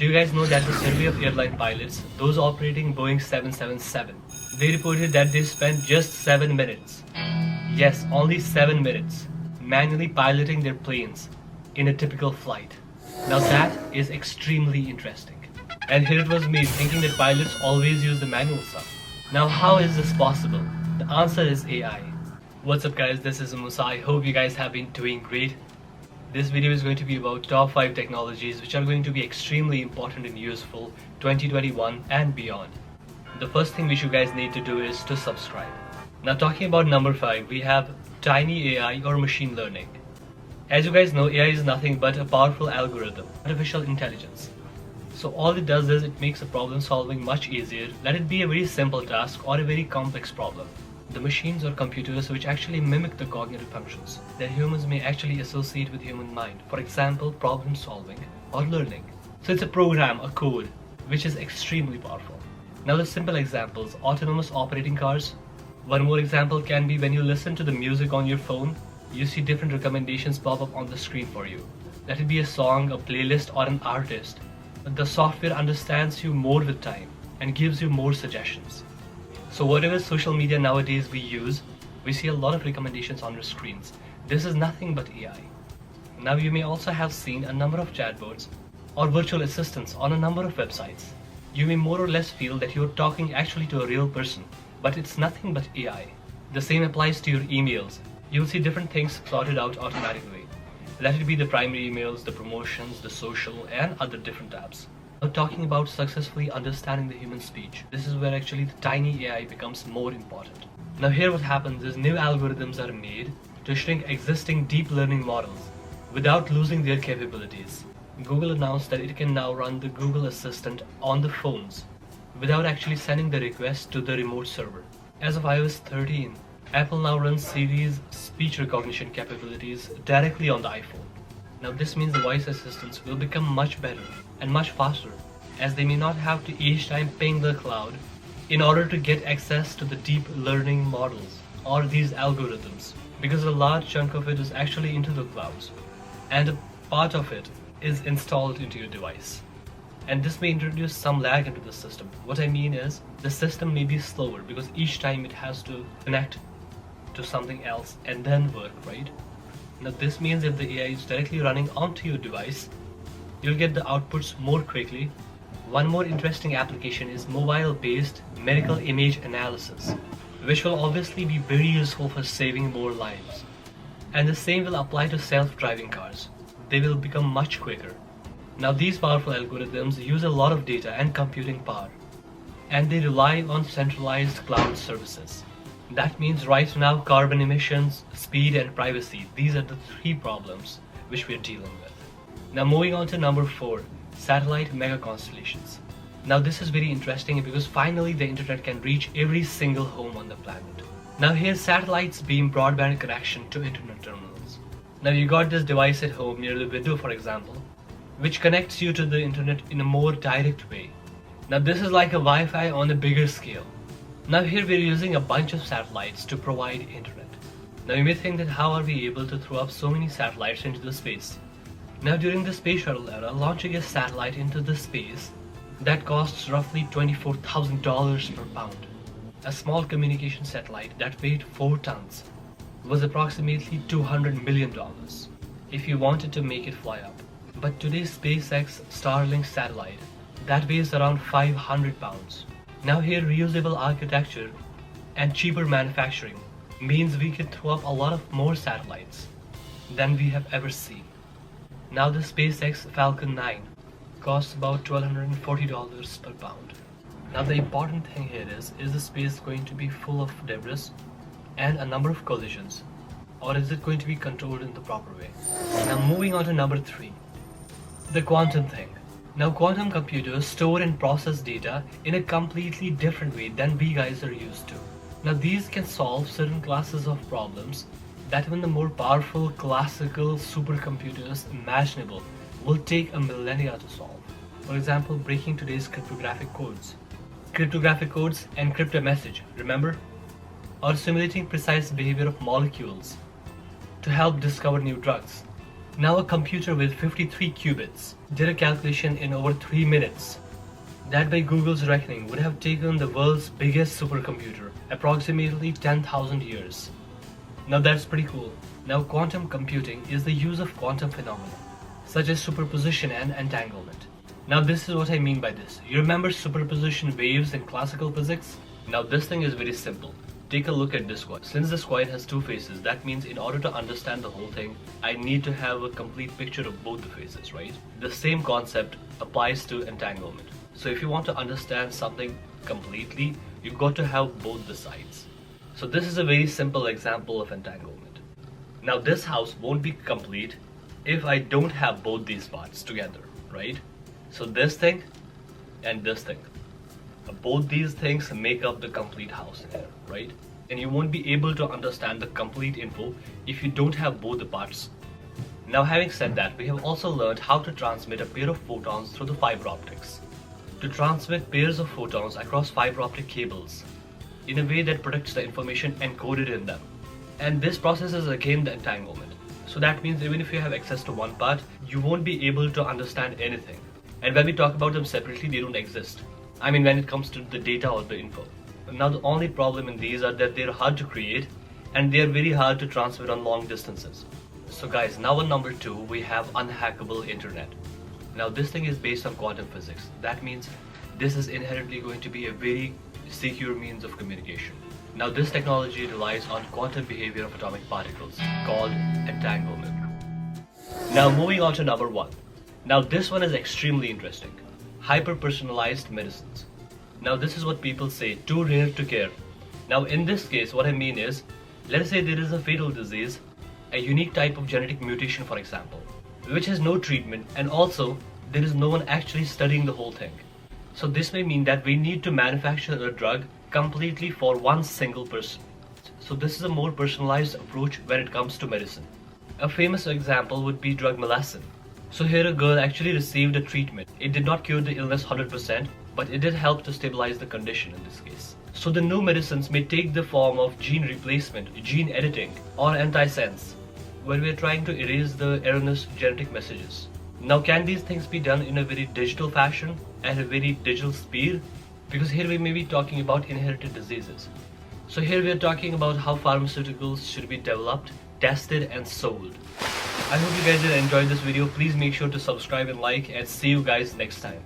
Do you guys know that the survey of airline pilots, those operating Boeing 777, they reported that they spent just 7 minutes, yes, only 7 minutes, manually piloting their planes in a typical flight. Now that is extremely interesting. And here it was me thinking that pilots always use the manual stuff. Now how is this possible? The answer is AI. What's up guys, this is Musa. I hope you guys have been doing great. This video is going to be about top 5 technologies which are going to be extremely important and useful 2021 and beyond. The first thing which you guys need to do is to subscribe. Now talking about number 5, we have Tiny AI or machine learning. As you guys know, AI is nothing but a powerful algorithm, artificial intelligence. So all it does is it makes a problem solving much easier, let it be a very simple task or a very complex problem. The machines or computers which actually mimic the cognitive functions that humans may actually associate with human mind. For example, problem solving or learning. So it's a program, a code, which is extremely powerful. Now the simple examples, autonomous operating cars. One more example can be when you listen to the music on your phone, you see different recommendations pop up on the screen for you. Let it be a song, a playlist or an artist. But the software understands you more with time and gives you more suggestions. So whatever social media nowadays we use, we see a lot of recommendations on our screens. This is nothing but AI. Now you may also have seen a number of chatbots or virtual assistants on a number of websites. You may more or less feel that you're talking actually to a real person, but it's nothing but AI. The same applies to your emails. You'll see different things sorted out automatically. Let it be the primary emails, the promotions, the social, and other different tabs. Now talking about successfully understanding the human speech, this is where actually the tiny AI becomes more important. Now here what happens is new algorithms are made to shrink existing deep learning models without losing their capabilities. Google announced that it can now run the Google Assistant on the phones without actually sending the request to the remote server. As of iOS 13, Apple now runs Siri's speech recognition capabilities directly on the iPhone. Now this means the voice assistants will become much better and much faster, as they may not have to each time ping the cloud in order to get access to the deep learning models or these algorithms, because a large chunk of it is actually into the clouds and a part of it is installed into your device. And this may introduce some lag into the system. What I mean is the system may be slower because each time it has to connect to something else and then work, right? Now this means if the AI is directly running onto your device, you'll get the outputs more quickly. One more interesting application is mobile-based medical image analysis, which will obviously be very useful for saving more lives. And the same will apply to self-driving cars. They will become much quicker. Now these powerful algorithms use a lot of data and computing power, and they rely on centralized cloud services. That means right now carbon emissions, speed and privacy, these are the 3 problems which we are dealing with. Now moving on to number 4, satellite mega constellations. Now this is very interesting because finally the internet can reach every single home on the planet. Now here satellites beam broadband connection to internet terminals. Now you got this device at home near the window for example, which connects you to the internet in a more direct way. Now this is like a Wi-Fi on a bigger scale. Now here we're using a bunch of satellites to provide internet. Now you may think that how are we able to throw up so many satellites into the space? Now during the space shuttle era, launching a satellite into the space, that costs roughly $24,000 per pound. A small communication satellite that weighed 4 tons was approximately $200 million if you wanted to make it fly up. But today's SpaceX Starlink satellite, that weighs around 500 pounds. Now here reusable architecture and cheaper manufacturing means we can throw up a lot of more satellites than we have ever seen. Now the SpaceX Falcon 9 costs about $1,240 per pound. Now the important thing here is the space going to be full of debris and a number of collisions, or is it going to be controlled in the proper way? Now moving on to number 3, the quantum thing. Now quantum computers store and process data in a completely different way than we guys are used to. Now these can solve certain classes of problems that even the more powerful classical supercomputers imaginable will take a millennia to solve. For example, breaking today's cryptographic codes. Cryptographic codes encrypt a message, remember? Or simulating precise behavior of molecules to help discover new drugs. Now a computer with 53 qubits did a calculation in over 3 minutes. That by Google's reckoning would have taken the world's biggest supercomputer approximately 10,000 years. Now that's pretty cool. Now quantum computing is the use of quantum phenomena, such as superposition and entanglement. Now this is what I mean by this. You remember superposition waves in classical physics? Now this thing is very simple. Take a look at this coin. Since this coin has two faces, that means in order to understand the whole thing, I need to have a complete picture of both the faces, right? The same concept applies to entanglement. So if you want to understand something completely, you've got to have both the sides. So this is a very simple example of entanglement. Now this house won't be complete if I don't have both these parts together, right? So this thing and this thing. Both these things make up the complete house here, right? And you won't be able to understand the complete info if you don't have both the parts. Now having said that, we have also learned how to transmit a pair of photons through the fiber optics. To transmit pairs of photons across fiber optic cables in a way that protects the information encoded in them. And this process is again the entanglement. So that means even if you have access to one part, you won't be able to understand anything. And when we talk about them separately, they don't exist. I mean, when it comes to the data or the info. Now the only problem in these are that they're hard to create and they're very hard to transmit on long distances. So guys, now on number 2, we have unhackable internet. Now this thing is based on quantum physics. That means this is inherently going to be a very secure means of communication. Now this technology relies on quantum behavior of atomic particles called entanglement. Now moving on to number 1. Now this one is extremely interesting. Hyper-personalized medicines. Now this is what people say, too rare to care. Now in this case, what I mean is, let's say there is a fatal disease, a unique type of genetic mutation for example, which has no treatment, and also there is no one actually studying the whole thing. So this may mean that we need to manufacture a drug completely for one single person. So this is a more personalized approach when it comes to medicine. A famous example would be drug Melastin. So here a girl actually received a treatment. It did not cure the illness 100%, but it did help to stabilize the condition in this case. So the new medicines may take the form of gene replacement, gene editing, or antisense, where we are trying to erase the erroneous genetic messages. Now can these things be done in a very digital fashion at a very digital speed? Because here we may be talking about inherited diseases. So here we are talking about how pharmaceuticals should be developed, tested and sold. I hope you guys did enjoy this video. Please make sure to subscribe and like, and see you guys next time.